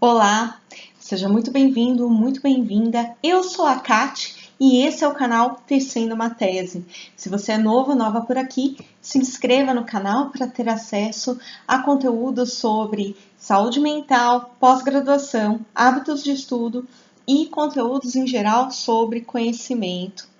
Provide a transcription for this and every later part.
Olá, seja muito bem-vindo, muito bem-vinda. Eu sou a Kate e esse é o canal Tecendo uma Tese. Se você é novo, nova por aqui, se inscreva no canal para ter acesso a conteúdo sobre saúde mental, pós-graduação, hábitos de estudo e conteúdos em geral sobre conhecimento.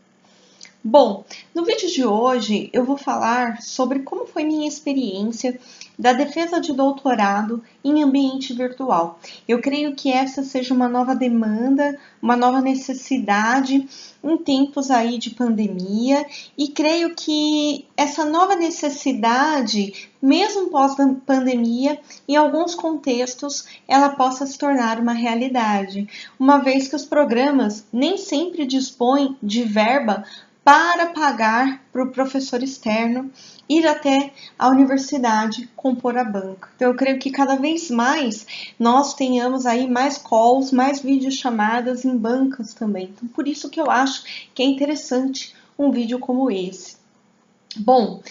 Bom, no vídeo de hoje eu vou falar sobre como foi minha experiência da defesa de doutorado em ambiente virtual. Eu creio que essa seja uma nova demanda, uma nova necessidade em tempos aí de pandemia e creio que essa nova necessidade, mesmo pós-pandemia, em alguns contextos, ela possa se tornar uma realidade, uma vez que os programas nem sempre dispõem de verba para pagar para o professor externo ir até a universidade compor a banca. Então eu creio que cada vez mais nós tenhamos aí mais calls, mais videochamadas em bancas também. Então por isso que eu acho que é interessante um vídeo como esse. Bom,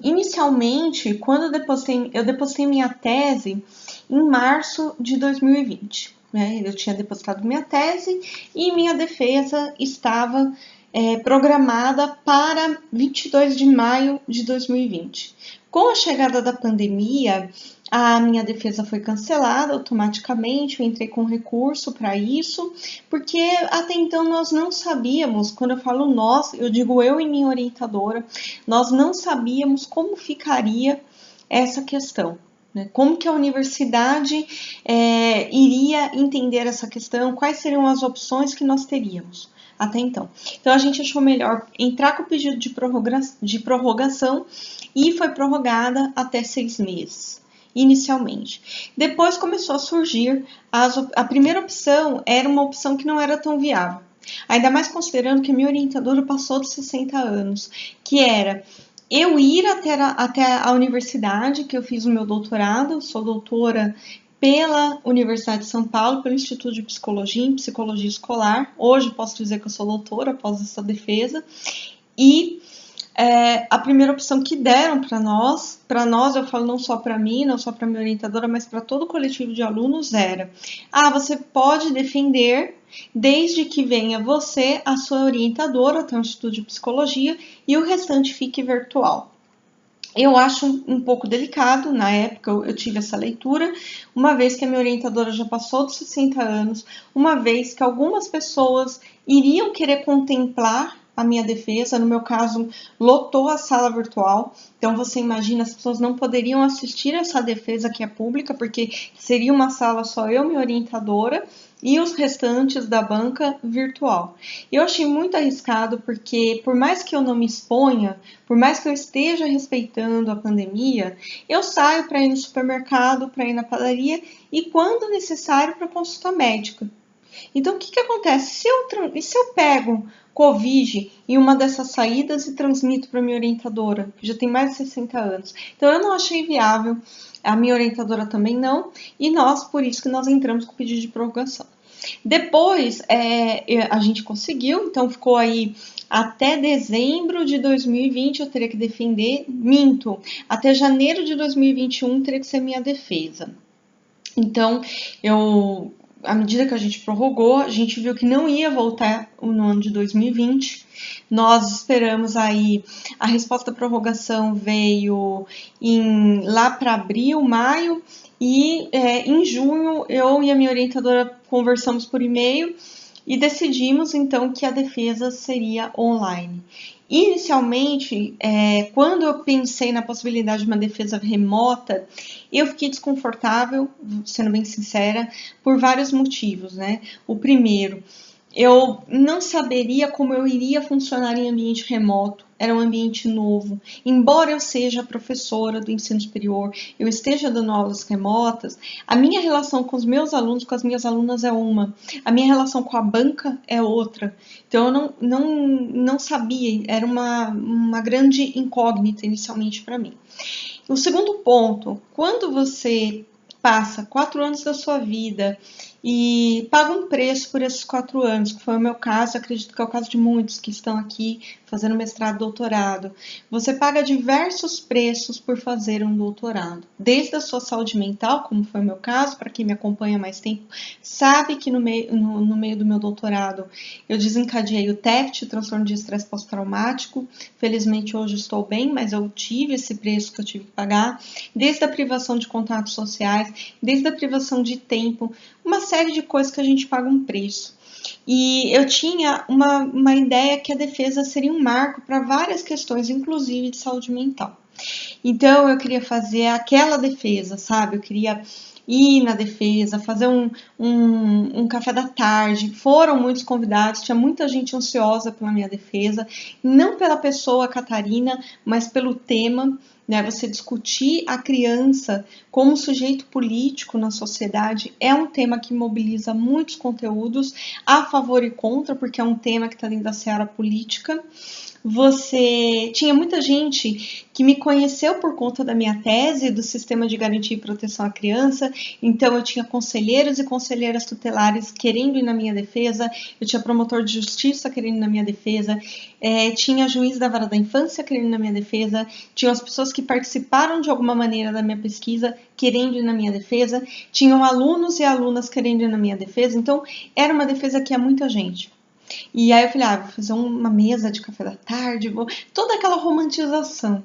inicialmente, quando eu depositei minha tese em março de 2020. Né? Eu tinha depositado minha tese e minha defesa estava programada para 22 de maio de 2020. Com a chegada da pandemia, a minha defesa foi cancelada automaticamente, eu entrei com recurso para isso, porque até então nós não sabíamos, quando eu falo nós, eu digo eu e minha orientadora, nós não sabíamos como ficaria essa questão. Como que a universidade iria entender essa questão, quais seriam as opções que nós teríamos até então. Então a gente achou melhor entrar com o pedido de prorrogação e foi prorrogada até 6 meses, inicialmente. Depois começou a surgir, a primeira opção era uma opção que não era tão viável, ainda mais considerando que a minha orientadora passou dos 60 anos, que era eu ir até a universidade, que eu fiz o meu doutorado, sou doutora pela Universidade de São Paulo, pelo Instituto de Psicologia em Psicologia Escolar. Hoje posso dizer que eu sou doutora após essa defesa. E a primeira opção que deram para nós eu falo não só para mim, não só para minha orientadora, mas para todo o coletivo de alunos era: você pode defender desde que venha você, a sua orientadora, até o Instituto de Psicologia, e o restante fique virtual. Eu acho um pouco delicado, na época eu tive essa leitura, uma vez que a minha orientadora já passou dos 60 anos, uma vez que algumas pessoas iriam querer contemplar a minha defesa, no meu caso, lotou a sala virtual, então você imagina, as pessoas não poderiam assistir essa defesa que é pública, porque seria uma sala só eu, minha orientadora, e os restantes da banca virtual. Eu achei muito arriscado porque, por mais que eu não me exponha, por mais que eu esteja respeitando a pandemia, eu saio para ir no supermercado, para ir na padaria e, quando necessário, para consulta médica. Então, o que acontece? Se eu pego Covid em uma dessas saídas e transmito para minha orientadora, que já tem mais de 60 anos. Então, eu não achei viável, a minha orientadora também não, e por isso que nós entramos com o pedido de prorrogação. Depois, a gente conseguiu, então ficou aí até dezembro de 2020 eu teria que defender, até janeiro de 2021 teria que ser minha defesa. Então, à medida que a gente prorrogou, a gente viu que não ia voltar no ano de 2020. Nós esperamos aí, a resposta da prorrogação veio lá para abril, maio, e em junho eu e a minha orientadora conversamos por e-mail e decidimos então que a defesa seria online. Inicialmente, quando eu pensei na possibilidade de uma defesa remota, eu fiquei desconfortável, sendo bem sincera, por vários motivos, né? O primeiro, eu não saberia como eu iria funcionar em ambiente remoto, era um ambiente novo. Embora eu seja professora do ensino superior, eu esteja dando aulas remotas, a minha relação com os meus alunos, com as minhas alunas é uma, a minha relação com a banca é outra. Então eu não sabia, era uma grande incógnita inicialmente para mim. O segundo ponto, quando você passa 4 anos da sua vida e paga um preço por esses 4 anos, que foi o meu caso, acredito que é o caso de muitos que estão aqui fazendo mestrado e doutorado. Você paga diversos preços por fazer um doutorado, desde a sua saúde mental, como foi o meu caso, para quem me acompanha há mais tempo, sabe que no meio do meu doutorado eu desencadeei o TEPT, transtorno de estresse pós-traumático. Felizmente hoje estou bem, mas eu tive esse preço que eu tive que pagar, desde a privação de contatos sociais, desde a privação de tempo, uma série de coisas que a gente paga um preço. E eu tinha uma ideia que a defesa seria um marco para várias questões, inclusive de saúde mental. Então eu queria fazer aquela defesa, sabe? Eu queria ir na defesa, fazer um café da tarde. Foram muitos convidados, tinha muita gente ansiosa pela minha defesa, não pela pessoa Catarina, mas pelo tema. Né, você discutir a criança como sujeito político na sociedade é um tema que mobiliza muitos conteúdos a favor e contra, porque é um tema que está dentro da seara política. Você tinha muita gente que me conheceu por conta da minha tese do Sistema de Garantia e Proteção à Criança, então eu tinha conselheiros e conselheiras tutelares querendo ir na minha defesa, eu tinha promotor de justiça querendo ir na minha defesa, tinha juiz da vara da infância querendo ir na minha defesa, tinham as pessoas que participaram de alguma maneira da minha pesquisa querendo ir na minha defesa, tinham alunos e alunas querendo ir na minha defesa, então era uma defesa que ia muita gente. E aí eu falei, vou fazer uma mesa de café da tarde, toda aquela romantização.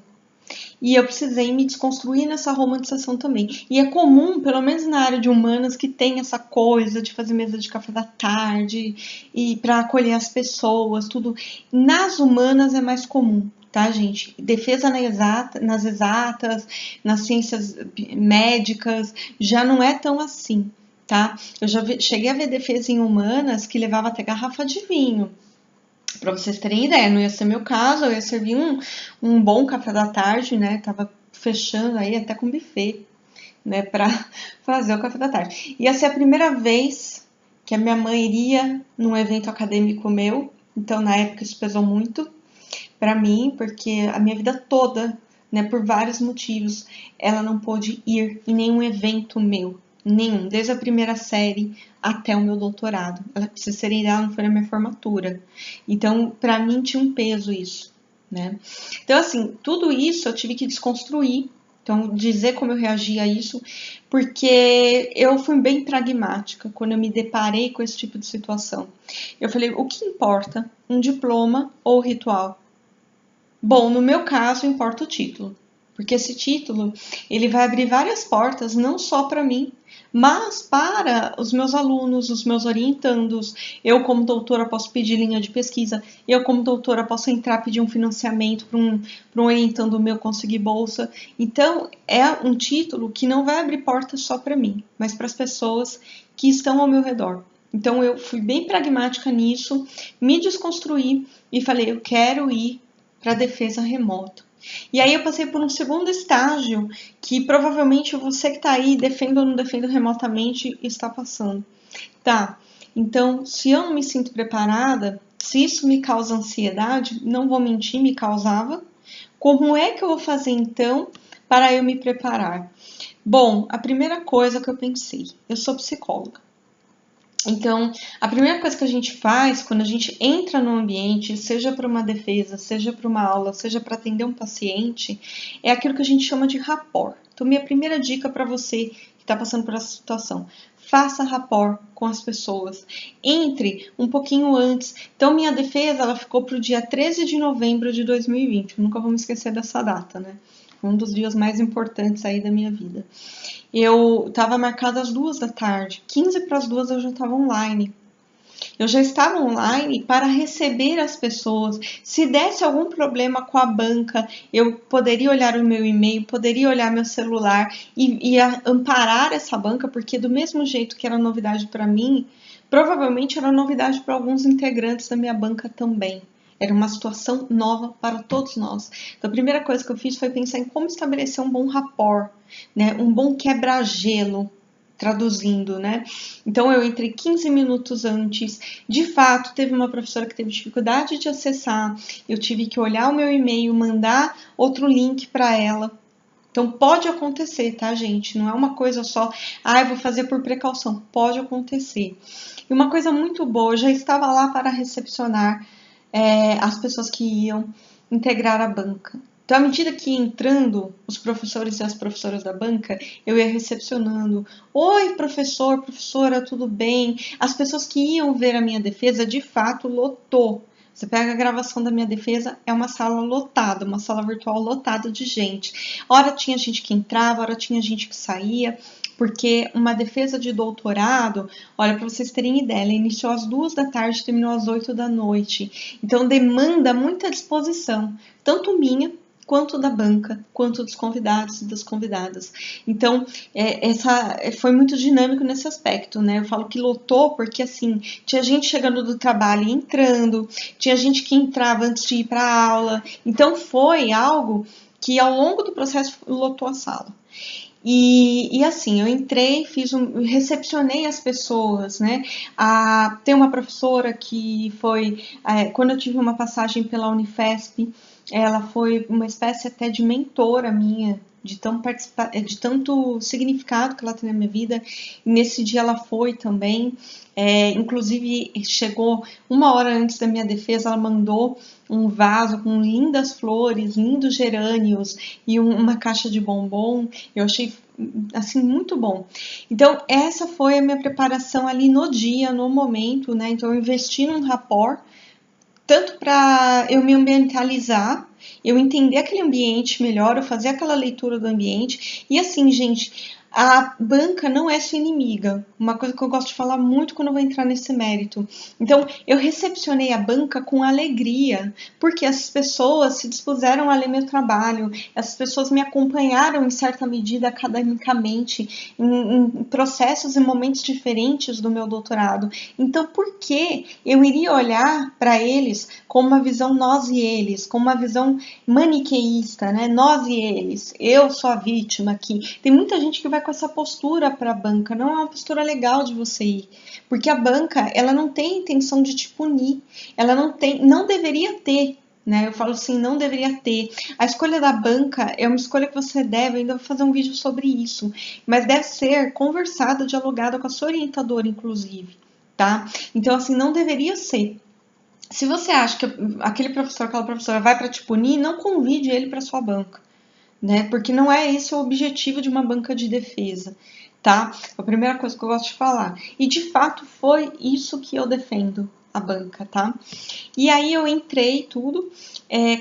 E eu precisei me desconstruir nessa romantização também. E é comum, pelo menos na área de humanas, que tem essa coisa de fazer mesa de café da tarde e para acolher as pessoas, tudo. Nas humanas é mais comum, tá, gente? Defesa nas exatas, nas ciências médicas, já não é tão assim. Tá? Eu já cheguei a ver defesa em humanas que levava até garrafa de vinho. Para vocês terem ideia, não ia ser meu caso, eu ia servir um bom café da tarde, né? Tava fechando aí até com buffet, né? Para fazer o café da tarde. Ia ser a primeira vez que a minha mãe iria num evento acadêmico meu, então na época isso pesou muito para mim, porque a minha vida toda, né, por vários motivos, ela não pôde ir em nenhum evento meu. Nenhum, desde a primeira série até o meu doutorado. Pra vocês terem ideia, não foi na minha formatura. Então, para mim tinha um peso isso, né? Então, assim, tudo isso eu tive que desconstruir. Então, dizer como eu reagi a isso, porque eu fui bem pragmática quando eu me deparei com esse tipo de situação. Eu falei, o que importa? Um diploma ou ritual? Bom, no meu caso, importa o título. Porque esse título, ele vai abrir várias portas, não só para mim, mas para os meus alunos, os meus orientandos. Eu, como doutora, posso pedir linha de pesquisa. Eu, como doutora, posso entrar pedir um financiamento para um orientando meu conseguir bolsa. Então, é um título que não vai abrir portas só para mim, mas para as pessoas que estão ao meu redor. Então, eu fui bem pragmática nisso, me desconstruí e falei, eu quero ir para a defesa remota. E aí eu passei por um segundo estágio que provavelmente você que está aí, defende ou não defende remotamente, está passando. Tá, então se eu não me sinto preparada, se isso me causa ansiedade, não vou mentir, me causava. Como é que eu vou fazer então para eu me preparar? Bom, a primeira coisa que eu pensei, eu sou psicóloga. Então, a primeira coisa que a gente faz quando a gente entra no ambiente, seja para uma defesa, seja para uma aula, seja para atender um paciente, é aquilo que a gente chama de rapport. Então, minha primeira dica para você que está passando por essa situação, faça rapport com as pessoas. Entre um pouquinho antes. Então, minha defesa ela ficou para o dia 13 de novembro de 2020. Eu nunca vou me esquecer dessa data, né? Um dos dias mais importantes aí da minha vida. Eu estava marcada às 2 da tarde, 15 para as 2 eu já estava online. Eu já estava online para receber as pessoas. Se desse algum problema com a banca, eu poderia olhar o meu e-mail, poderia olhar meu celular e amparar essa banca, porque do mesmo jeito que era novidade para mim, provavelmente era novidade para alguns integrantes da minha banca também. Era uma situação nova para todos nós. Então, a primeira coisa que eu fiz foi pensar em como estabelecer um bom rapport, né? Um bom quebra-gelo, traduzindo, né? Então, eu entrei 15 minutos antes. De fato, teve uma professora que teve dificuldade de acessar. Eu tive que olhar o meu e-mail, mandar outro link para ela. Então, pode acontecer, tá, gente? Não é uma coisa só, eu vou fazer por precaução. Pode acontecer. E uma coisa muito boa, eu já estava lá para recepcionar as pessoas que iam integrar a banca. Então, à medida que ia entrando os professores e as professoras da banca, eu ia recepcionando. Oi, professor, professora, tudo bem? As pessoas que iam ver a minha defesa, de fato, lotou. Você pega a gravação da minha defesa, é uma sala lotada, uma sala virtual lotada de gente. Ora tinha gente que entrava, ora tinha gente que saía, porque uma defesa de doutorado, olha, para vocês terem ideia, ela iniciou às 2 da tarde e terminou às 8 da noite. Então demanda muita disposição, tanto minha, quanto da banca, quanto dos convidados e das convidadas. Então, foi muito dinâmico nesse aspecto, né? Eu falo que lotou porque, assim, tinha gente chegando do trabalho e entrando, tinha gente que entrava antes de ir para a aula. Então, foi algo que, ao longo do processo, lotou a sala. E assim, eu entrei, recepcionei as pessoas, né? Tem uma professora que foi, quando eu tive uma passagem pela Unifesp, ela foi uma espécie até de mentora minha, de tanto significado que ela tem na minha vida. E nesse dia ela foi também. Inclusive, chegou 1 hora antes da minha defesa, ela mandou um vaso com lindas flores, lindos gerânios e uma caixa de bombom. Eu achei, assim, muito bom. Então, essa foi a minha preparação ali no dia, no momento, né? Então, eu investi num rapport, tanto para eu me ambientalizar, eu entender aquele ambiente melhor, eu fazer aquela leitura do ambiente. E assim, gente, a banca não é sua inimiga. Uma coisa que eu gosto de falar muito quando eu vou entrar nesse mérito. Então, eu recepcionei a banca com alegria, porque as pessoas se dispuseram a ler meu trabalho, as pessoas me acompanharam em certa medida academicamente, em processos e momentos diferentes do meu doutorado. Então, por que eu iria olhar para eles com uma visão nós e eles, com uma visão maniqueísta, né? Nós e eles, eu sou a vítima aqui. Tem muita gente que vai com essa postura para a banca, não é uma postura legal de você ir, porque a banca, ela não tem intenção de te punir, ela não deveria ter, né? Eu falo assim, não deveria ter. A escolha da banca é uma escolha que você deve, eu ainda vou fazer um vídeo sobre isso, mas deve ser conversada, dialogada com a sua orientadora, inclusive, tá? Então, assim, não deveria ser. Se você acha que aquele professor, aquela professora vai para te punir, não convide ele para sua banca, né? Porque não é esse o objetivo de uma banca de defesa, tá? A primeira coisa que eu gosto de falar. E de fato foi isso que eu defendo, a banca, tá? E aí eu entrei tudo.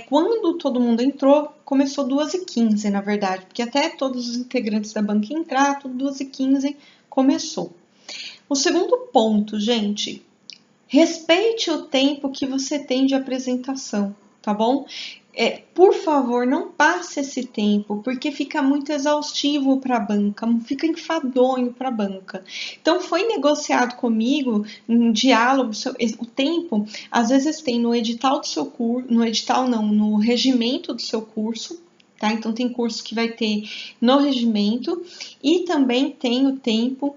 Quando todo mundo entrou, começou 2h15, na verdade, porque até todos os integrantes da banca entrar, tudo 2h15 começou. O segundo ponto, gente, respeite o tempo que você tem de apresentação, tá bom? Por favor, não passe esse tempo, porque fica muito exaustivo para a banca, fica enfadonho para a banca. Então, foi negociado comigo, em diálogo, o tempo, às vezes tem no edital do seu curso, no edital não, no regimento do seu curso, tá? Então, tem curso que vai ter no regimento, e também tem o tempo,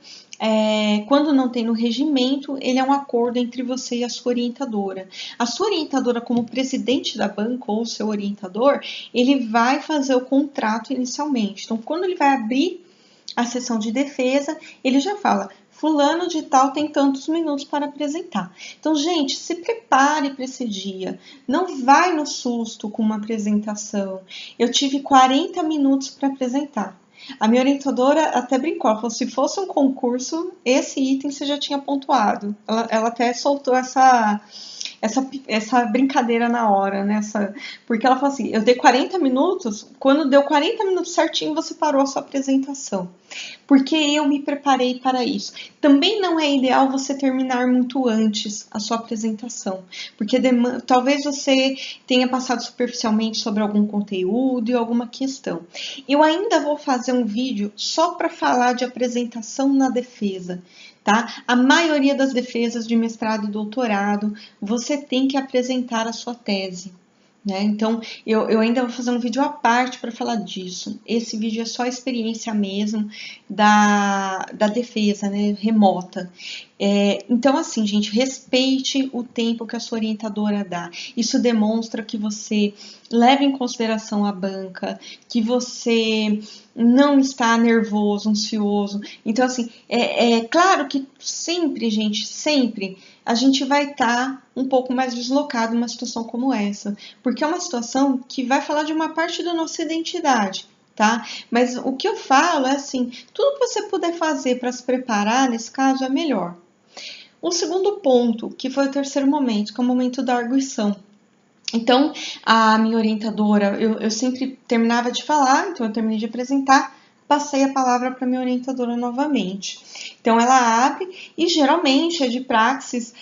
quando não tem no regimento, ele é um acordo entre você e a sua orientadora. A sua orientadora, como presidente da banca ou seu orientador, ele vai fazer o contrato inicialmente. Então, quando ele vai abrir a sessão de defesa, ele já fala: fulano de tal tem tantos minutos para apresentar. Então, gente, se prepare para esse dia. Não vai no susto com uma apresentação. Eu tive 40 minutos para apresentar. A minha orientadora até brincou, ela falou: se fosse um concurso, esse item você já tinha pontuado. Ela até soltou essa brincadeira na hora, né? Porque ela falou assim: eu dei 40 minutos, quando deu 40 minutos certinho, você parou a sua apresentação. Porque eu me preparei para isso. Também não é ideal você terminar muito antes a sua apresentação, porque talvez você tenha passado superficialmente sobre algum conteúdo e alguma questão. Eu ainda vou fazer um vídeo só para falar de apresentação na defesa, tá? A maioria das defesas de mestrado e doutorado, você tem que apresentar a sua tese, né? Então, eu ainda vou fazer um vídeo à parte para falar disso. Esse vídeo é só a experiência mesmo da defesa, né, remota. Então, assim, gente, respeite o tempo que a sua orientadora dá. Isso demonstra que você leva em consideração a banca, que você não está nervoso, ansioso. Então, assim, é claro que sempre, gente, sempre a gente vai estar um pouco mais deslocado numa situação como essa, porque é uma situação que vai falar de uma parte da nossa identidade. Tá? Mas o que eu falo é assim, tudo que você puder fazer para se preparar nesse caso é melhor. O segundo ponto, que foi o terceiro momento, que é o momento da arguição. Então, a minha orientadora, eu sempre terminava de falar, então eu terminei de apresentar, passei a palavra para minha orientadora novamente. Então, ela abre e geralmente é de praxis,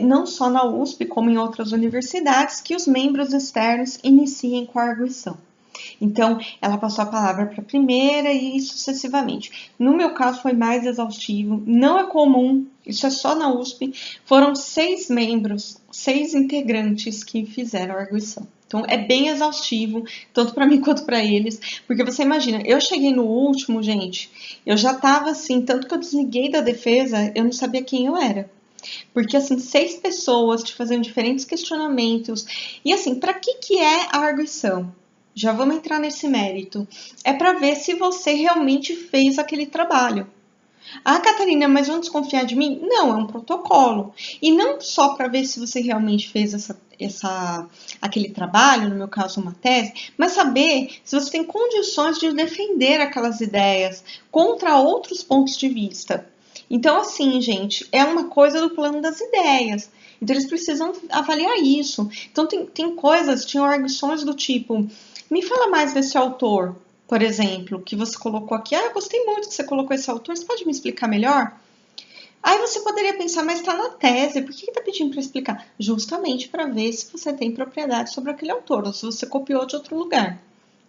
não só na USP, como em outras universidades, que os membros externos iniciem com a arguição. Então, ela passou a palavra para a primeira e sucessivamente. No meu caso, foi mais exaustivo. Não é comum, isso é só na USP. Foram 6 membros, 6 integrantes que fizeram a arguição. Então, é bem exaustivo, tanto para mim quanto para eles. Porque você imagina, eu cheguei no último, gente, eu já estava assim, tanto que eu desliguei da defesa, eu não sabia quem eu era. Porque, assim, 6 pessoas te fazendo diferentes questionamentos. E, assim, para que é a arguição? Já vamos entrar nesse mérito. É para ver se você realmente fez aquele trabalho. Ah, Catarina, mas vão desconfiar de mim? Não, é um protocolo. E não só para ver se você realmente fez aquele trabalho, no meu caso, uma tese, mas saber se você tem condições de defender aquelas ideias contra outros pontos de vista. Então, assim, gente, é uma coisa do plano das ideias. Então, eles precisam avaliar isso. Então, tem coisas, tinham arguições do tipo, me fala mais desse autor, por exemplo, que você colocou aqui. Ah, eu gostei muito que você colocou esse autor, você pode me explicar melhor? Aí você poderia pensar, mas está na tese, por que está pedindo para explicar? Justamente para ver se você tem propriedade sobre aquele autor, ou se você copiou de outro lugar.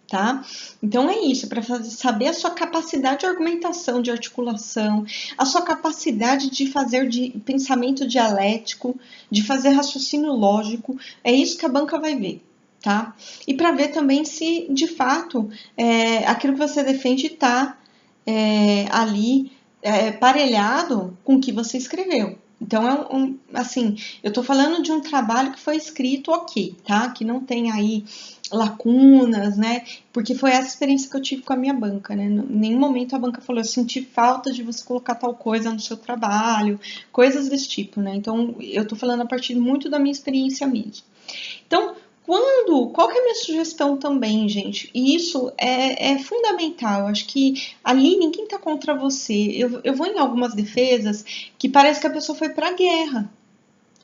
Tá? Então é isso, para saber a sua capacidade de argumentação, de articulação, a sua capacidade de fazer de pensamento dialético, de fazer raciocínio lógico, é isso que a banca vai ver, tá? E para ver também se de fato aquilo que você defende está ali parelhado com o que você escreveu. Então, assim, eu estou falando de um trabalho que foi escrito ok, tá? Que não tem aí lacunas, né? Porque foi essa experiência que eu tive com a minha banca, né? Em nenhum momento a banca falou, eu senti falta de você colocar tal coisa no seu trabalho, coisas desse tipo, né? Então, eu tô falando a partir muito da minha experiência mesmo. Então, qual que é a minha sugestão também, gente? E isso é fundamental. Eu acho que ali ninguém tá contra você. Eu vou em algumas defesas que parece que a pessoa foi pra guerra.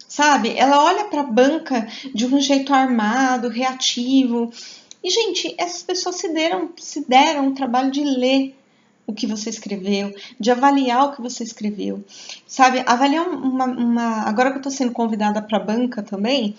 Sabe? Ela olha para a banca de um jeito armado, reativo. E, gente, essas pessoas se deram o trabalho de ler o que você escreveu, de avaliar o que você escreveu. Sabe? Avaliar agora que eu estou sendo convidada para a banca também,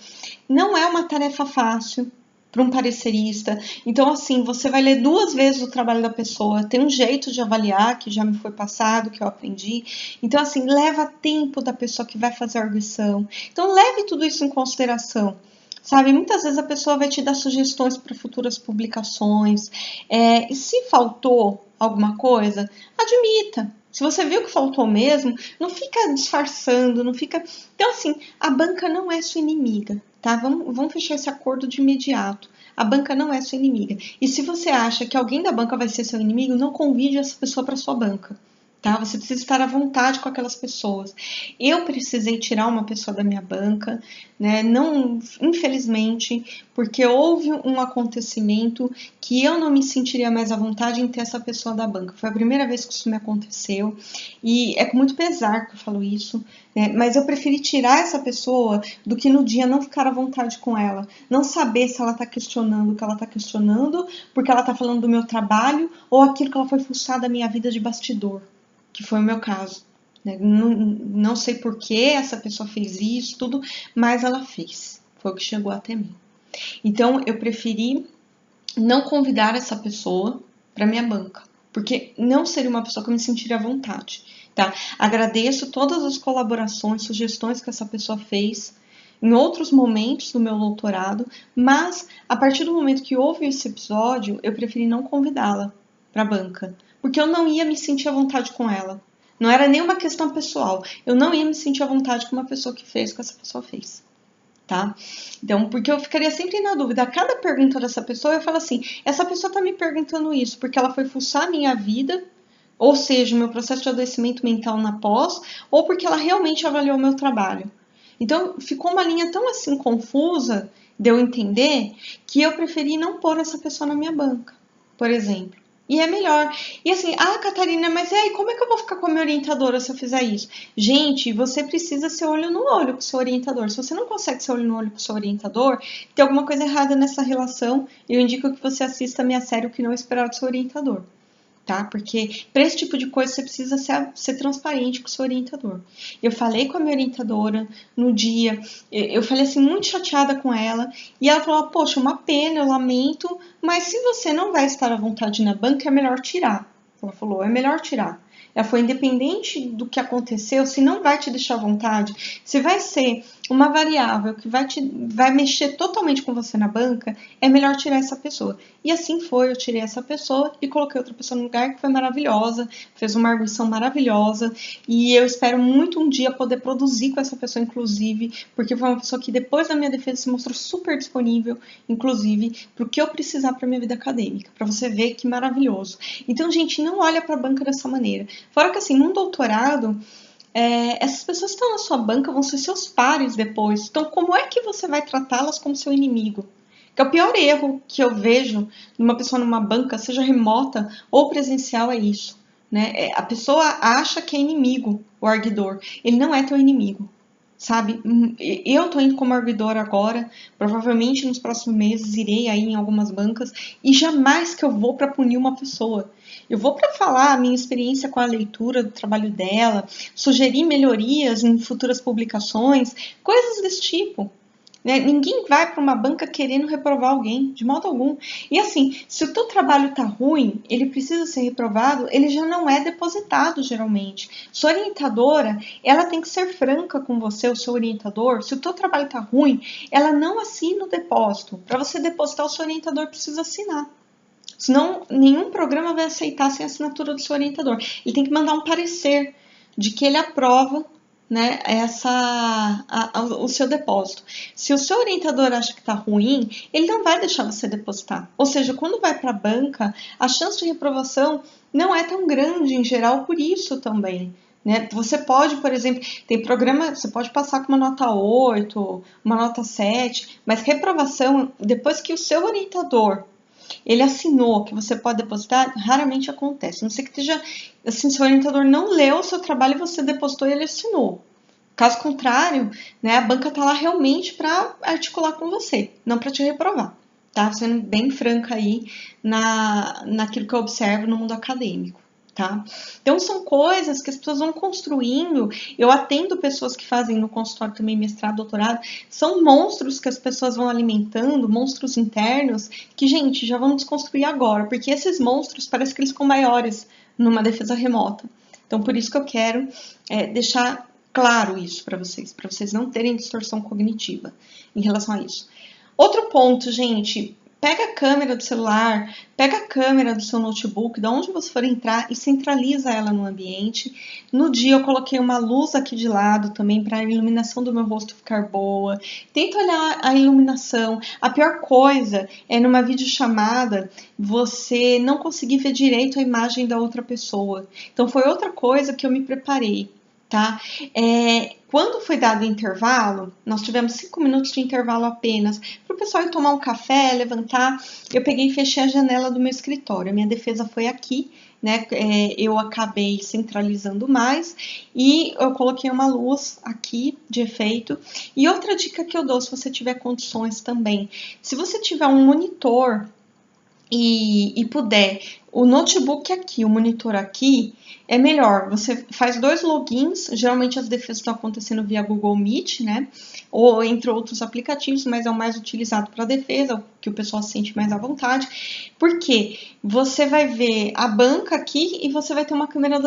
não é uma tarefa fácil para um parecerista. Então, assim, você vai ler 2 vezes o trabalho da pessoa, tem um jeito de avaliar que já me foi passado, que eu aprendi. Então, assim, leva tempo da pessoa que vai fazer a arguição. Então, leve tudo isso em consideração. Sabe, muitas vezes a pessoa vai te dar sugestões para futuras publicações. E se faltou alguma coisa, admita. Se você viu que faltou mesmo, não fica disfarçando, não fica. Então, assim, a banca não é sua inimiga, tá? Vamos fechar esse acordo de imediato. A banca não é sua inimiga. E se você acha que alguém da banca vai ser seu inimigo, não convide essa pessoa para sua banca. Tá? Você precisa estar à vontade com aquelas pessoas. Eu precisei tirar uma pessoa da minha banca, né? Não, infelizmente, porque houve um acontecimento que eu não me sentiria mais à vontade em ter essa pessoa da banca. Foi a primeira vez que isso me aconteceu e é com muito pesar que eu falo isso, né? Mas eu preferi tirar essa pessoa do que no dia não ficar à vontade com ela, não saber se ela está questionando o que ela está questionando, porque ela está falando do meu trabalho ou aquilo que ela foi fuçar da minha vida de bastidor, que foi o meu caso. Não sei por que essa pessoa fez isso, tudo, mas ela fez. Foi o que chegou até mim. Então, eu preferi não convidar essa pessoa para minha banca, porque não seria uma pessoa que eu me sentiria à vontade. Tá? Agradeço todas as colaborações, sugestões que essa pessoa fez em outros momentos do meu doutorado, mas a partir do momento que houve esse episódio, eu preferi não convidá-la para a banca, porque eu não ia me sentir à vontade com ela. Não era nem uma questão pessoal. Eu não ia me sentir à vontade com uma pessoa que fez o que essa pessoa fez. Tá? Então, porque eu ficaria sempre na dúvida. A cada pergunta dessa pessoa, eu falo assim: essa pessoa tá me perguntando isso porque ela foi fuçar a minha vida, ou seja, o meu processo de adoecimento mental na pós, ou porque ela realmente avaliou o meu trabalho. Então, ficou uma linha tão assim confusa de eu entender que eu preferi não pôr essa pessoa na minha banca, por exemplo. E é melhor. E assim, Catarina, mas e aí, como é que eu vou ficar com a minha orientadora se eu fizer isso? Gente, você precisa ser olho no olho com o seu orientador. Se você não consegue ser olho no olho com o seu orientador, tem alguma coisa errada nessa relação. Eu indico que você assista a minha série O que Não Esperar do Seu Orientador. Tá? Porque para esse tipo de coisa você precisa ser transparente com o seu orientador. Eu falei com a minha orientadora no dia, eu falei assim, muito chateada com ela, e ela falou: poxa, uma pena, eu lamento, mas se você não vai estar à vontade na banca, é melhor tirar. Ela falou: é melhor tirar. Ela foi independente do que aconteceu, se não vai te deixar à vontade, se vai ser uma variável que vai mexer totalmente com você na banca, é melhor tirar essa pessoa. E assim foi, eu tirei essa pessoa e coloquei outra pessoa no lugar que foi maravilhosa, fez uma arguição maravilhosa, e eu espero muito um dia poder produzir com essa pessoa, inclusive, porque foi uma pessoa que depois da minha defesa se mostrou super disponível, inclusive, para o que eu precisar para minha vida acadêmica, para você ver que maravilhoso. Então, gente, não olha para a banca dessa maneira. Fora que assim, num doutorado, essas pessoas que estão na sua banca vão ser seus pares depois. Então, como é que você vai tratá-las como seu inimigo? Que é o pior erro que eu vejo numa pessoa numa banca, seja remota ou presencial, é isso. Né? A pessoa acha que é inimigo, o arguidor. Ele não é teu inimigo, sabe? Eu tô indo como arguidor agora, provavelmente nos próximos meses irei aí em algumas bancas, e jamais que eu vou para punir uma pessoa. Eu vou para falar a minha experiência com a leitura do trabalho dela, sugerir melhorias em futuras publicações, coisas desse tipo. Né? Ninguém vai para uma banca querendo reprovar alguém, de modo algum. E assim, se o teu trabalho está ruim, ele precisa ser reprovado, ele já não é depositado geralmente. Sua orientadora, ela tem que ser franca com você, o seu orientador. Se o teu trabalho está ruim, ela não assina o depósito. Para você depositar, o seu orientador precisa assinar. Senão, nenhum programa vai aceitar sem a assinatura do seu orientador. Ele tem que mandar um parecer de que ele aprova, né, o seu depósito. Se o seu orientador acha que está ruim, ele não vai deixar você depositar. Ou seja, quando vai para a banca, a chance de reprovação não é tão grande em geral por isso também. Né? Você pode, por exemplo, tem programa, você pode passar com uma nota 8, uma nota 7, mas reprovação, depois que o seu orientador ele assinou que você pode depositar, raramente acontece. Não sei que esteja, assim, seu orientador não leu o seu trabalho e você depositou e ele assinou. Caso contrário, né, a banca está lá realmente para articular com você, não para te reprovar. Tá? Sendo bem franca aí naquilo que eu observo no mundo acadêmico. Tá? Então, são coisas que as pessoas vão construindo. Eu atendo pessoas que fazem no consultório também mestrado, doutorado. São monstros que as pessoas vão alimentando, monstros internos, que, gente, já vamos desconstruir agora, porque esses monstros parece que eles ficam maiores numa defesa remota. Então, por isso que eu quero deixar claro isso para vocês não terem distorção cognitiva em relação a isso. Outro ponto, gente, pega a câmera do celular, pega a câmera do seu notebook, de onde você for entrar e centraliza ela no ambiente. No dia eu coloquei uma luz aqui de lado também para a iluminação do meu rosto ficar boa. Tenta olhar a iluminação. A pior coisa é numa videochamada você não conseguir ver direito a imagem da outra pessoa. Então foi outra coisa que eu me preparei. Tá? Quando foi dado o intervalo, nós tivemos 5 minutos de intervalo apenas, para o pessoal ir tomar um café, levantar, eu peguei e fechei a janela do meu escritório. A minha defesa foi aqui, né? Eu acabei centralizando mais e eu coloquei uma luz aqui de efeito. E outra dica que eu dou, se você tiver condições também, se você tiver um monitor e puder, o notebook aqui, o monitor aqui, é melhor. Você faz 2 logins, geralmente as defesas estão acontecendo via Google Meet, né? Ou entre outros aplicativos, mas é o mais utilizado para defesa, o que o pessoal se sente mais à vontade. Porque você vai ver a banca aqui e você vai ter uma câmera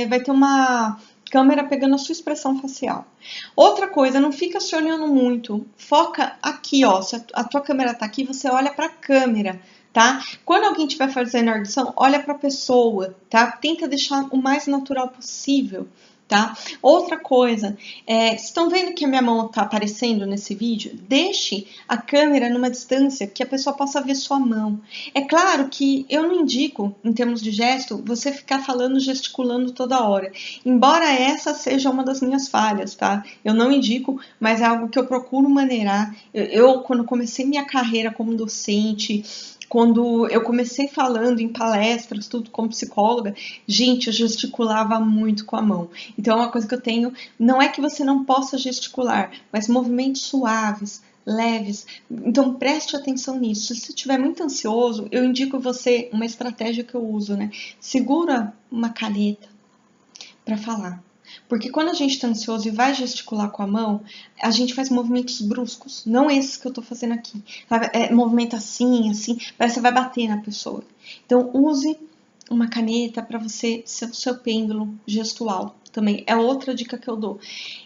vai ter uma câmera pegando a sua expressão facial. Outra coisa, não fica se olhando muito. Foca aqui, ó. Se a tua câmera tá aqui, você olha para a câmera. tá? Quando alguém estiver fazendo a erguição, olha para a pessoa, tá? Tenta deixar o mais natural possível, tá? Outra coisa, estão vendo que a minha mão tá aparecendo nesse vídeo? Deixe a câmera numa distância que a pessoa possa ver sua mão. É claro que eu não indico, em termos de gesto, você ficar falando, gesticulando toda hora. Embora essa seja uma das minhas falhas, tá? Eu não indico, mas é algo que eu procuro maneirar. Eu quando comecei minha carreira como docente, quando eu comecei falando em palestras, tudo como psicóloga, gente, eu gesticulava muito com a mão. Então, é uma coisa que eu tenho, não é que você não possa gesticular, mas movimentos suaves, leves. Então, preste atenção nisso. Se você estiver muito ansioso, eu indico você uma estratégia que eu uso, né? Segura uma caneta para falar. Porque quando a gente está ansioso e vai gesticular com a mão, a gente faz movimentos bruscos, não esses que eu estou fazendo aqui. Movimento assim, assim, parece que vai bater na pessoa. Então, use uma caneta para você ser o seu pêndulo gestual também. É outra dica que eu dou.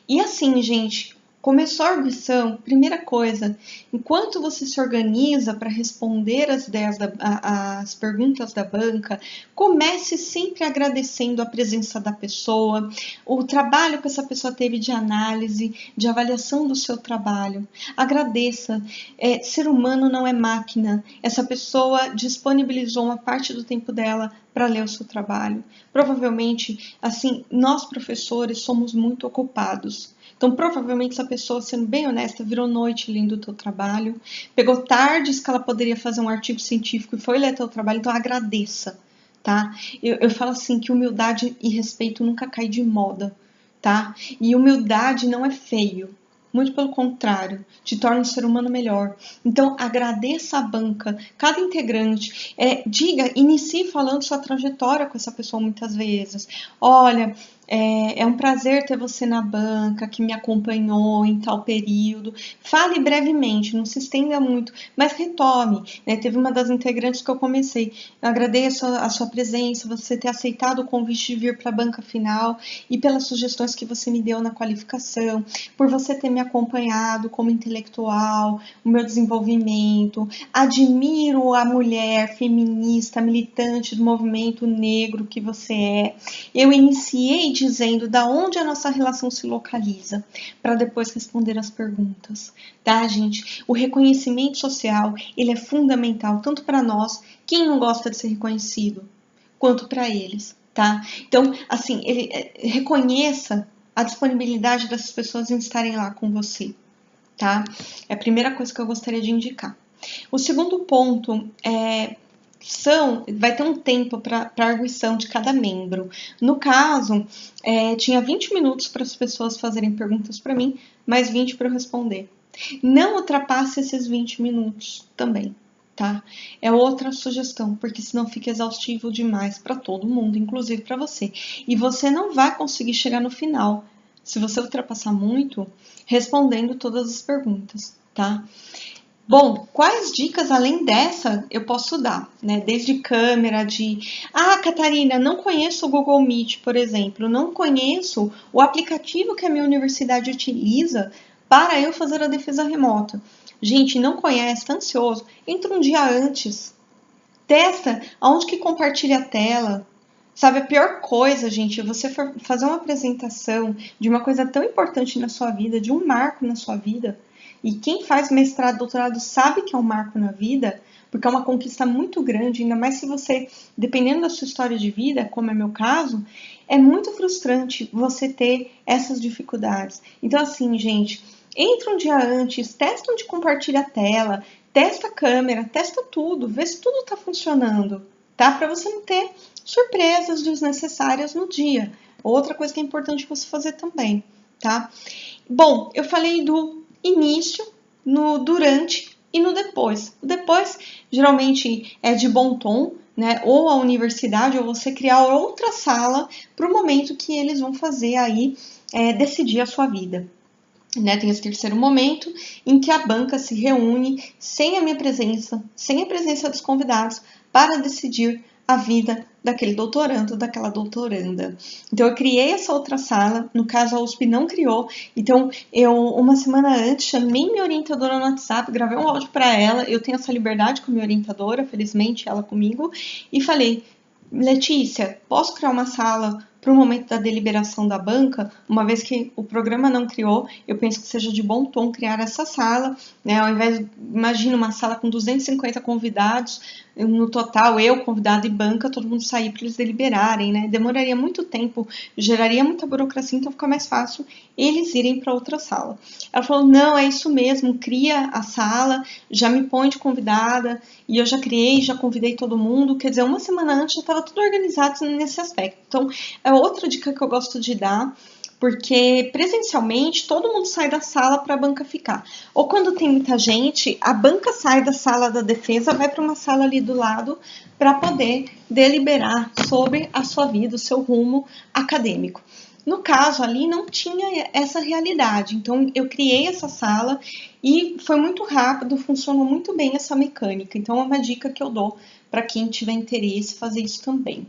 E assim, gente, começou a arguição, primeira coisa, enquanto você se organiza para responder as perguntas da banca, comece sempre agradecendo a presença da pessoa, o trabalho que essa pessoa teve de análise, de avaliação do seu trabalho. Agradeça. Ser humano não é máquina. Essa pessoa disponibilizou uma parte do tempo dela para ler o seu trabalho. Provavelmente, assim, nós professores somos muito ocupados. Então, provavelmente, essa pessoa, sendo bem honesta, virou noite lendo o teu trabalho, pegou tardes que ela poderia fazer um artigo científico e foi ler teu trabalho, então agradeça, tá? Eu falo assim, que humildade e respeito nunca cai de moda, tá? E humildade não é feio. Muito pelo contrário, te torna um ser humano melhor. Então, agradeça a banca, cada integrante. Inicie falando sua trajetória com essa pessoa muitas vezes. Olha, é um prazer ter você na banca, que me acompanhou em tal período. Fale brevemente, não se estenda muito, mas retome. Né? Teve uma das integrantes que eu comecei. Eu agradeço a sua presença, você ter aceitado o convite de vir para a banca final e pelas sugestões que você me deu na qualificação, por você ter me acompanhado como intelectual, o meu desenvolvimento. Admiro a mulher feminista, militante do movimento negro que você é. Eu iniciei dizendo da onde a nossa relação se localiza, para depois responder as perguntas, tá, gente? O reconhecimento social, ele é fundamental, tanto para nós, quem não gosta de ser reconhecido, quanto para eles, tá? Então, assim, reconheça a disponibilidade dessas pessoas em estarem lá com você, tá? É a primeira coisa que eu gostaria de indicar. O segundo ponto vai ter um tempo para arguição de cada membro. No caso, tinha 20 minutos para as pessoas fazerem perguntas para mim, mais 20 para eu responder. Não ultrapasse esses 20 minutos também, tá? É outra sugestão, porque senão fica exaustivo demais para todo mundo, inclusive para você. E você não vai conseguir chegar no final, se você ultrapassar muito, respondendo todas as perguntas, tá? Bom, quais dicas além dessa eu posso dar, né? Desde câmera, Catarina, não conheço o Google Meet, por exemplo, não conheço o aplicativo que a minha universidade utiliza para eu fazer a defesa remota. Gente, não conhece, tá ansioso? Entra um dia antes, testa aonde que compartilha a tela. Sabe, a pior coisa, gente, é você fazer uma apresentação de uma coisa tão importante na sua vida, de um marco na sua vida. E quem faz mestrado, doutorado, sabe que é um marco na vida, porque é uma conquista muito grande, ainda mais se você, dependendo da sua história de vida, como é meu caso, é muito frustrante você ter essas dificuldades. Então, assim, gente, entra um dia antes, testa onde compartilha a tela, testa a câmera, testa tudo, vê se tudo está funcionando, tá? Para você não ter surpresas desnecessárias no dia. Outra coisa que é importante você fazer também, tá? Bom, eu falei do início, no durante e no depois. O depois geralmente é de bom tom, né? Ou a universidade, ou você criar outra sala para o momento que eles vão fazer aí, decidir a sua vida. Né? Tem esse terceiro momento em que a banca se reúne sem a minha presença, sem a presença dos convidados, para decidir a vida daquele doutorando, daquela doutoranda. Então, eu criei essa outra sala, no caso, a USP não criou. Então, eu, uma semana antes, chamei minha orientadora no WhatsApp, gravei um áudio para ela. Eu tenho essa liberdade com a minha orientadora, felizmente, ela comigo, e falei: Letícia, posso criar uma sala para o momento da deliberação da banca? Uma vez que o programa não criou, eu penso que seja de bom tom criar essa sala, né? Ao invés, imagina uma sala com 250 convidados, no total, eu, convidado e banca, todo mundo sair para eles deliberarem, né? Demoraria muito tempo, geraria muita burocracia, então fica mais fácil eles irem para outra sala. Ela falou: não, é isso mesmo, cria a sala, já me põe de convidada, e eu já criei, já convidei todo mundo. Quer dizer, uma semana antes já estava tudo organizado nesse aspecto. Então, é outra dica que eu gosto de dar, porque presencialmente todo mundo sai da sala para a banca ficar. Ou quando tem muita gente, a banca sai da sala da defesa, vai para uma sala ali do lado para poder deliberar sobre a sua vida, o seu rumo acadêmico. No caso ali não tinha essa realidade, então eu criei essa sala e foi muito rápido, funcionou muito bem essa mecânica. Então é uma dica que eu dou para quem tiver interesse fazer isso também.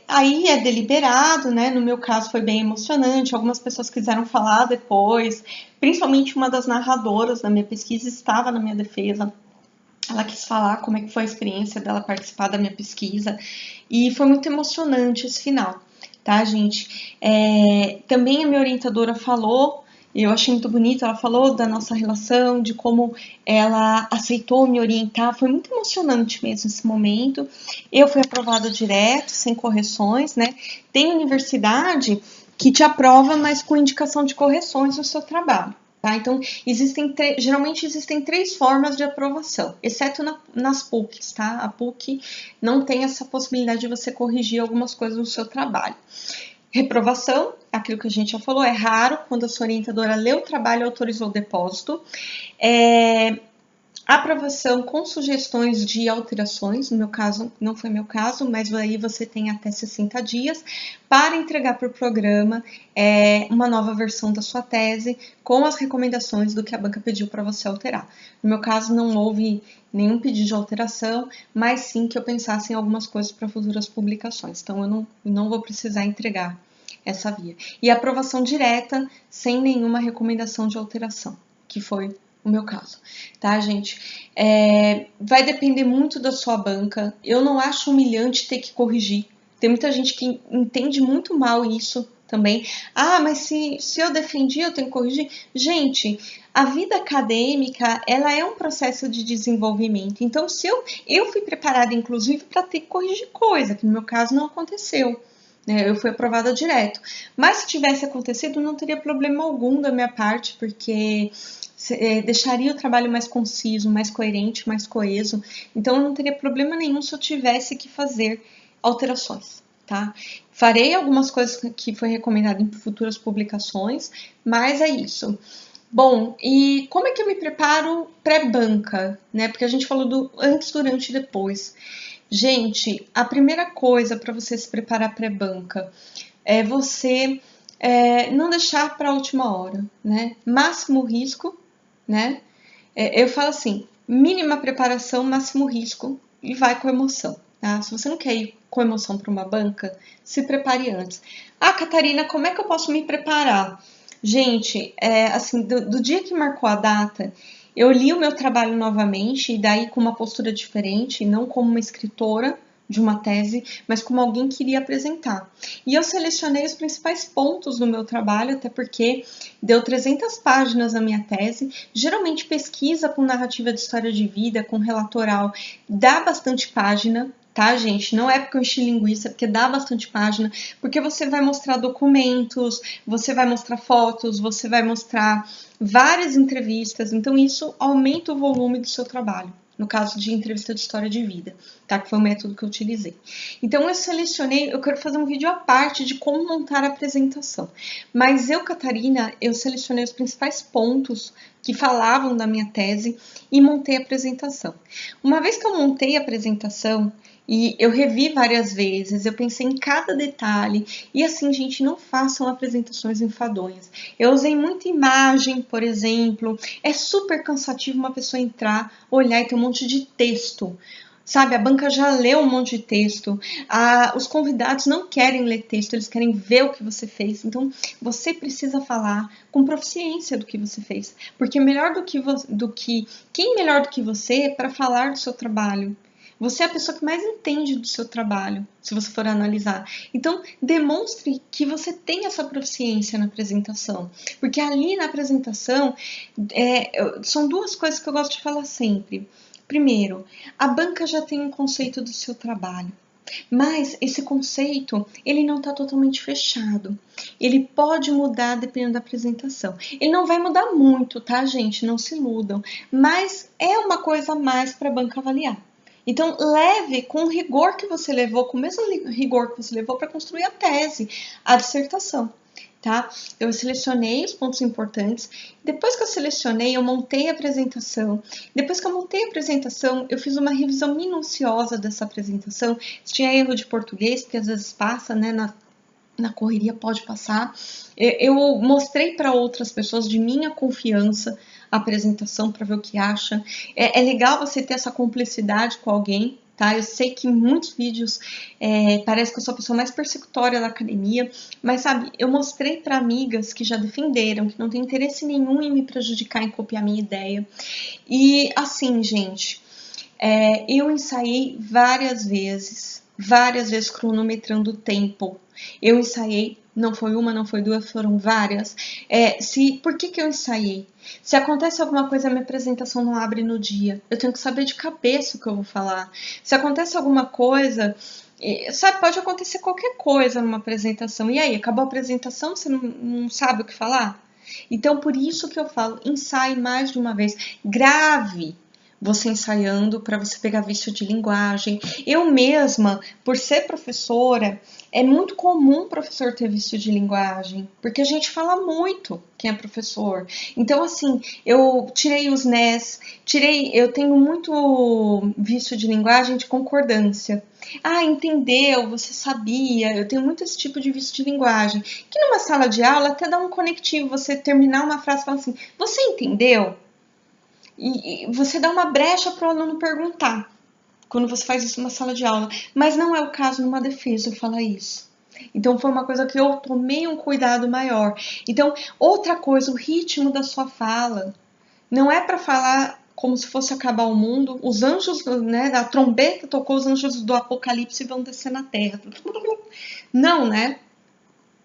Aí é deliberado, né? No meu caso foi bem emocionante, algumas pessoas quiseram falar depois, principalmente uma das narradoras da minha pesquisa estava na minha defesa. Ela quis falar como é que foi a experiência dela participar da minha pesquisa e foi muito emocionante esse final, tá, gente? Também a minha orientadora falou, eu achei muito bonito, ela falou da nossa relação, de como ela aceitou me orientar, foi muito emocionante mesmo esse momento. Eu fui aprovada direto, sem correções, né? Tem universidade que te aprova, mas com indicação de correções no seu trabalho. Tá? Então, geralmente existem 3 formas de aprovação, exceto nas PUCs, tá? A PUC não tem essa possibilidade de você corrigir algumas coisas no seu trabalho. Reprovação, aquilo que a gente já falou, é raro quando a sua orientadora leu o trabalho e autorizou o depósito. Aprovação com sugestões de alterações, no meu caso, não foi meu caso, mas aí você tem até 60 dias para entregar para o programa uma nova versão da sua tese com as recomendações do que a banca pediu para você alterar. No meu caso, não houve nenhum pedido de alteração, mas sim que eu pensasse em algumas coisas para futuras publicações. Então, eu não vou precisar entregar essa via. E aprovação direta, sem nenhuma recomendação de alteração, que foi o meu caso, tá, gente? Vai depender muito da sua banca. Eu não acho humilhante ter que corrigir. Tem muita gente que entende muito mal isso também. Ah, mas se eu defendi, eu tenho que corrigir. Gente, a vida acadêmica, ela é um processo de desenvolvimento. Então, se eu fui preparada, inclusive, para ter que corrigir coisa, que no meu caso não aconteceu. Eu fui aprovada direto. Mas se tivesse acontecido, não teria problema algum da minha parte, porque deixaria o trabalho mais conciso, mais coerente, mais coeso. Então, eu não teria problema nenhum se eu tivesse que fazer alterações, tá? Farei algumas coisas que foi recomendado em futuras publicações, mas é isso. Bom, e como é que eu me preparo pré-banca, né? Porque a gente falou do antes, durante e depois. Gente, a primeira coisa para você se preparar pré-banca é você não deixar para a última hora, né? Máximo risco, né? Eu falo assim, mínima preparação, máximo risco e vai com emoção, tá? Se você não quer ir com emoção para uma banca, se prepare antes. Ah, Catarina, como é que eu posso me preparar? Gente, assim, do dia que marcou a data, eu li o meu trabalho novamente, e daí com uma postura diferente, não como uma escritora de uma tese, mas como alguém que iria apresentar. E eu selecionei os principais pontos do meu trabalho, até porque deu 300 páginas a minha tese. Geralmente pesquisa com narrativa de história de vida, com relatoral, dá bastante página, tá, gente? Não é porque eu enchi linguiça, é porque dá bastante página, porque você vai mostrar documentos, você vai mostrar fotos, você vai mostrar várias entrevistas, então isso aumenta o volume do seu trabalho. No caso de entrevista de história de vida, tá? Que foi o método que eu utilizei. Então, eu selecionei, eu quero fazer um vídeo à parte de como montar a apresentação. Mas eu, Catarina, eu selecionei os principais pontos que falavam da minha tese e montei a apresentação. Uma vez que eu montei a apresentação, e eu revi várias vezes, eu pensei em cada detalhe. E assim, gente, não façam apresentações enfadonhas. Eu usei muita imagem, por exemplo. É super cansativo uma pessoa entrar, olhar e ter um monte de texto. Sabe, a banca já leu um monte de texto, os convidados não querem ler texto, eles querem ver o que você fez. Então, você precisa falar com proficiência do que você fez. Porque melhor quem melhor do que você para falar do seu trabalho? Você é a pessoa que mais entende do seu trabalho, se você for analisar. Então, demonstre que você tem essa proficiência na apresentação. Porque ali na apresentação, são duas coisas que eu gosto de falar sempre. Primeiro, a banca já tem um conceito do seu trabalho, mas esse conceito, ele não está totalmente fechado. Ele pode mudar dependendo da apresentação. Ele não vai mudar muito, tá, gente? Não se iludam. Mas é uma coisa a mais para a banca avaliar. Então, leve com o rigor que você levou, com o mesmo rigor que você levou para construir a tese, a dissertação. Tá? Eu selecionei os pontos importantes. Depois que eu selecionei, eu montei a apresentação. Depois que eu montei a apresentação, eu fiz uma revisão minuciosa dessa apresentação. Se tinha erro de português, porque às vezes passa, né? Na correria pode passar. Eu mostrei para outras pessoas de minha confiança a apresentação para ver o que acha. É legal você ter essa cumplicidade com alguém. Tá? Eu sei que em muitos vídeos parece que eu sou a pessoa mais persecutória da academia, mas sabe, eu mostrei para amigas que já defenderam, que não tem interesse nenhum em me prejudicar, em copiar minha ideia. E assim, gente, eu ensaiei várias vezes cronometrando o tempo. Eu ensaiei, não foi uma, não foi duas, foram várias. Por que eu ensaiei? Se acontece alguma coisa, a minha apresentação não abre no dia. Eu tenho que saber de cabeça o que eu vou falar. Se acontece alguma coisa, sabe, pode acontecer qualquer coisa numa apresentação. E aí, acabou a apresentação, você não sabe o que falar? Então, por isso que eu falo, ensaie mais de uma vez. Grave você ensaiando para você pegar vício de linguagem. Eu mesma, por ser professora, é muito comum o professor ter vício de linguagem, porque a gente fala muito quem é professor. Então, assim, eu tirei os NES, eu tenho muito vício de linguagem de concordância. Ah, entendeu, você sabia, eu tenho muito esse tipo de vício de linguagem, que numa sala de aula até dá um conectivo, você terminar uma frase e falar assim, você entendeu? E você dá uma brecha para o aluno perguntar, quando você faz isso numa sala de aula. Mas não é o caso numa defesa falar isso. Então, foi uma coisa que eu tomei um cuidado maior. Então, outra coisa, o ritmo da sua fala. Não é para falar como se fosse acabar o mundo. Os anjos, né, da trombeta tocou, os anjos do apocalipse vão descer na terra. Não, né?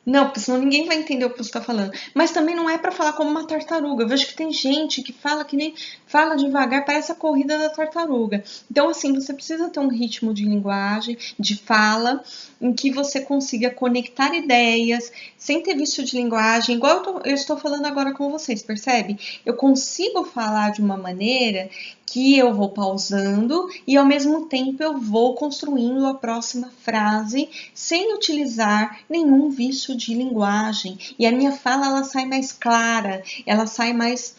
Não, porque senão ninguém vai entender o que você está falando. Mas também não é para falar como uma tartaruga. Eu vejo que tem gente que fala que nem fala devagar, parece a corrida da tartaruga. Então, assim, você precisa ter um ritmo de linguagem, de fala, em que você consiga conectar ideias, sem ter vício de linguagem, igual eu estou falando agora com vocês, percebe? Eu consigo falar de uma maneira que eu vou pausando e ao mesmo tempo eu vou construindo a próxima frase sem utilizar nenhum vício de linguagem. E a minha fala, ela sai mais clara, ela sai mais...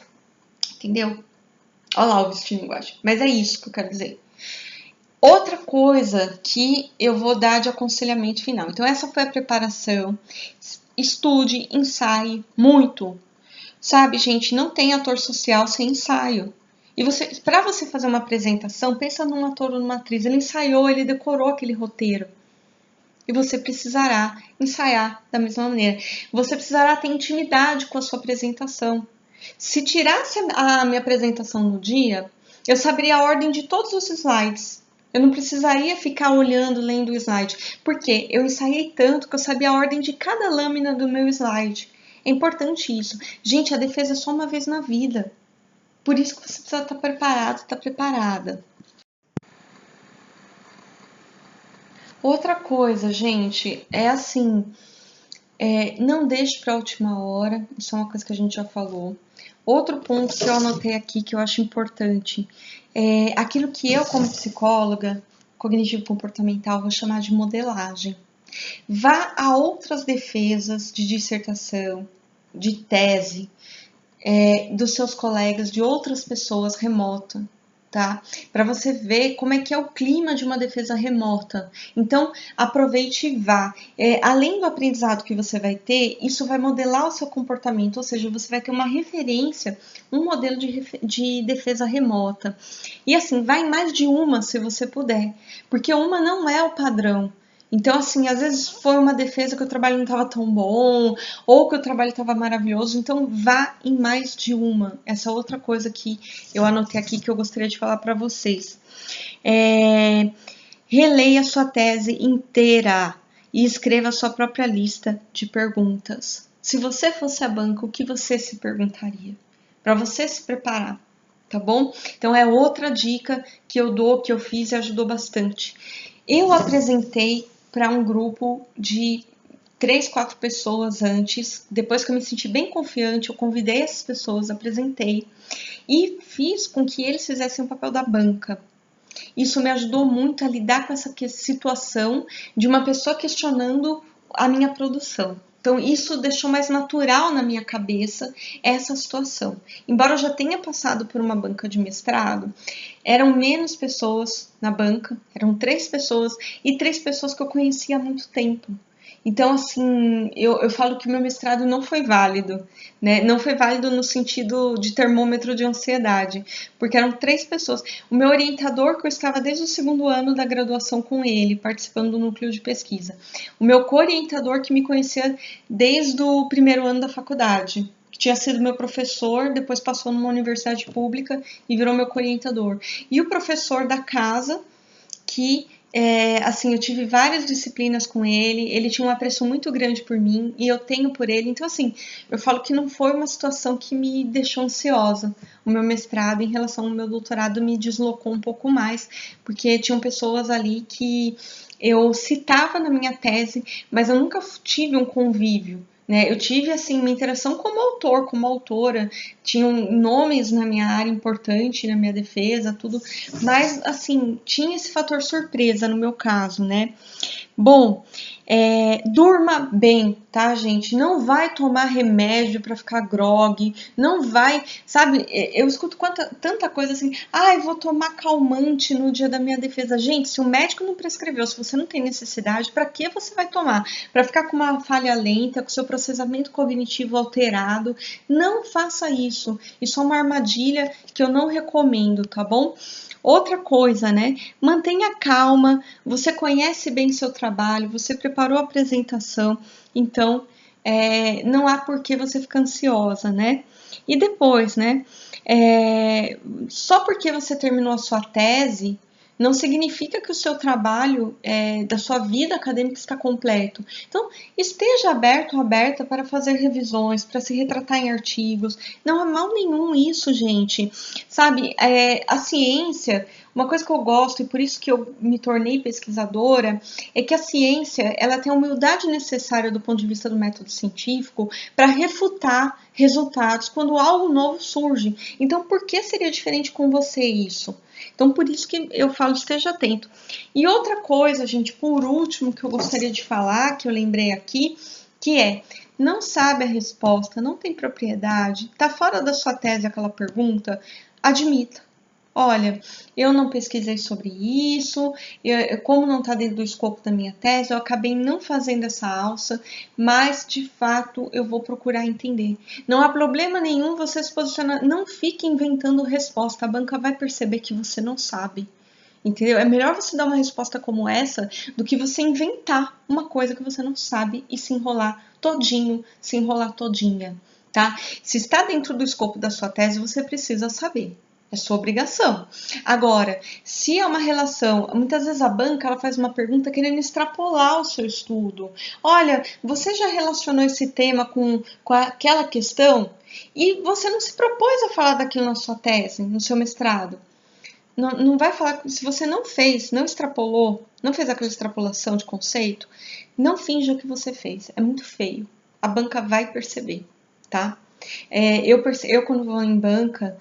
Entendeu? Olha lá o vício de linguagem. Mas é isso que eu quero dizer. Outra coisa que eu vou dar de aconselhamento final. Então, essa foi a preparação. Estude, ensaie muito. Sabe, gente, não tem ator social sem ensaio. E para você fazer uma apresentação, pensa num ator ou numa atriz. Ele ensaiou, ele decorou aquele roteiro. E você precisará ensaiar da mesma maneira. Você precisará ter intimidade com a sua apresentação. Se tirasse a minha apresentação no dia, eu saberia a ordem de todos os slides. Eu não precisaria ficar olhando, lendo o slide. Porque eu ensaiei tanto que eu sabia a ordem de cada lâmina do meu slide. É importante isso. Gente, a defesa é só uma vez na vida. Por isso que você precisa estar preparado, estar preparada. Outra coisa, gente, é assim, não deixe para a última hora, isso é uma coisa que a gente já falou. Outro ponto que eu anotei aqui que eu acho importante, aquilo que eu, como psicóloga cognitivo-comportamental, vou chamar de modelagem. Vá a outras defesas de dissertação, de tese, dos seus colegas, de outras pessoas remota. tá? Para você ver como é que é o clima de uma defesa remota. Então, aproveite e vá. Além do aprendizado que você vai ter, isso vai modelar o seu comportamento, ou seja, você vai ter uma referência, um modelo de defesa remota. E assim, vai em mais de uma se você puder, porque uma não é o padrão. Então, assim, às vezes foi uma defesa que o trabalho não estava tão bom, ou que o trabalho estava maravilhoso, então vá em mais de uma. Essa é outra coisa que eu anotei aqui que eu gostaria de falar para vocês. Releia sua tese inteira e escreva a sua própria lista de perguntas. Se você fosse a banca, o que você se perguntaria? Para você se preparar, tá bom? Então é outra dica que eu dou, que eu fiz e ajudou bastante. Eu apresentei para um grupo de 3, 4 pessoas antes. Depois que eu me senti bem confiante, eu convidei essas pessoas, apresentei e fiz com que eles fizessem o papel da banca. Isso me ajudou muito a lidar com essa situação de uma pessoa questionando a minha produção. Então, isso deixou mais natural na minha cabeça essa situação. Embora eu já tenha passado por uma banca de mestrado, eram menos pessoas na banca, eram 3 pessoas e 3 pessoas que eu conhecia há muito tempo. Então, assim, eu falo que o meu mestrado não foi válido, né? Não foi válido no sentido de termômetro de ansiedade, porque eram 3 pessoas. O meu orientador, que eu estava desde o segundo ano da graduação com ele, participando do núcleo de pesquisa. O meu co-orientador, que me conhecia desde o primeiro ano da faculdade, que tinha sido meu professor, depois passou numa universidade pública e virou meu co-orientador. E o professor da casa, que assim, eu tive várias disciplinas com ele tinha um apreço muito grande por mim e eu tenho por ele, então assim, eu falo que não foi uma situação que me deixou ansiosa. O meu mestrado em relação ao meu doutorado me deslocou um pouco mais, porque tinham pessoas ali que eu citava na minha tese, mas eu nunca tive um convívio. Né? Eu tive assim uma interação como autor, como autora, tinham nomes na minha área importante, na minha defesa, tudo, mas assim tinha esse fator surpresa no meu caso, né? Bom, durma bem, tá, gente? Não vai tomar remédio para ficar grogue, não vai, sabe? Eu escuto tanta coisa assim, eu vou tomar calmante no dia da minha defesa. Gente, se o médico não prescreveu, se você não tem necessidade, para que você vai tomar? Para ficar com uma falha lenta, com seu processamento cognitivo alterado? Não faça isso. Isso é uma armadilha que eu não recomendo, tá bom? Outra coisa, né? Mantenha calma, você conhece bem seu trabalho, você preparou a apresentação, então não há por que você ficar ansiosa, né? E depois, né? Só porque você terminou a sua tese, não significa que o seu trabalho da sua vida acadêmica está completo. Então, esteja aberto ou aberta para fazer revisões, para se retratar em artigos. Não há mal nenhum isso, gente. Sabe, a ciência, uma coisa que eu gosto e por isso que eu me tornei pesquisadora, é que a ciência ela tem a humildade necessária do ponto de vista do método científico para refutar resultados quando algo novo surge. Então, por que seria diferente com você isso? Então, por isso que eu falo, esteja atento. E outra coisa, gente, por último, que eu gostaria de falar, que eu lembrei aqui, que não sabe a resposta, não tem propriedade, está fora da sua tese aquela pergunta, admita. Olha, eu não pesquisei sobre isso, como não está dentro do escopo da minha tese, eu acabei não fazendo essa alça, mas de fato eu vou procurar entender. Não há problema nenhum você se posicionar, não fique inventando resposta, a banca vai perceber que você não sabe. Entendeu? É melhor você dar uma resposta como essa do que você inventar uma coisa que você não sabe e se enrolar todinho, se enrolar todinha, tá? Se está dentro do escopo da sua tese, você precisa saber. É sua obrigação. Agora, se é uma relação, muitas vezes a banca ela faz uma pergunta querendo extrapolar o seu estudo. Olha, você já relacionou esse tema com aquela questão e você não se propôs a falar daquilo na sua tese, no seu mestrado. Não vai falar, se você não fez, não extrapolou, não fez aquela extrapolação de conceito, não finja que você fez. É muito feio. A banca vai perceber, tá? Eu quando vou em banca,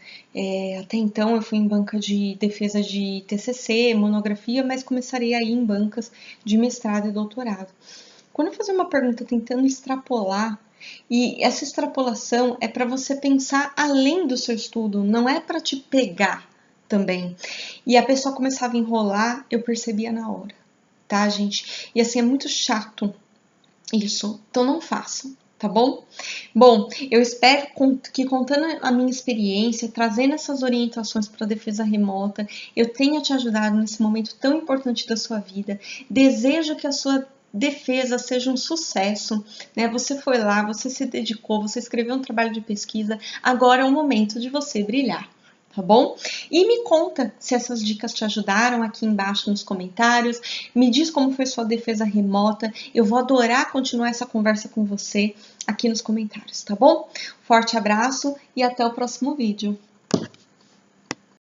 até então eu fui em banca de defesa de TCC, monografia, mas começaria a ir em bancas de mestrado e doutorado. Quando eu fazer uma pergunta tentando extrapolar, e essa extrapolação é para você pensar além do seu estudo, não é para te pegar, também. E a pessoa começava a enrolar, eu percebia na hora, tá, gente? E assim, é muito chato isso, então não façam, tá bom? Bom, eu espero que contando a minha experiência, trazendo essas orientações para a defesa remota, eu tenha te ajudado nesse momento tão importante da sua vida. Desejo que a sua defesa seja um sucesso, né? Você foi lá, você se dedicou, você escreveu um trabalho de pesquisa, agora é o momento de você brilhar. Tá bom? E me conta se essas dicas te ajudaram aqui embaixo nos comentários. Me diz como foi sua defesa remota. Eu vou adorar continuar essa conversa com você aqui nos comentários, tá bom? Forte abraço e até o próximo vídeo.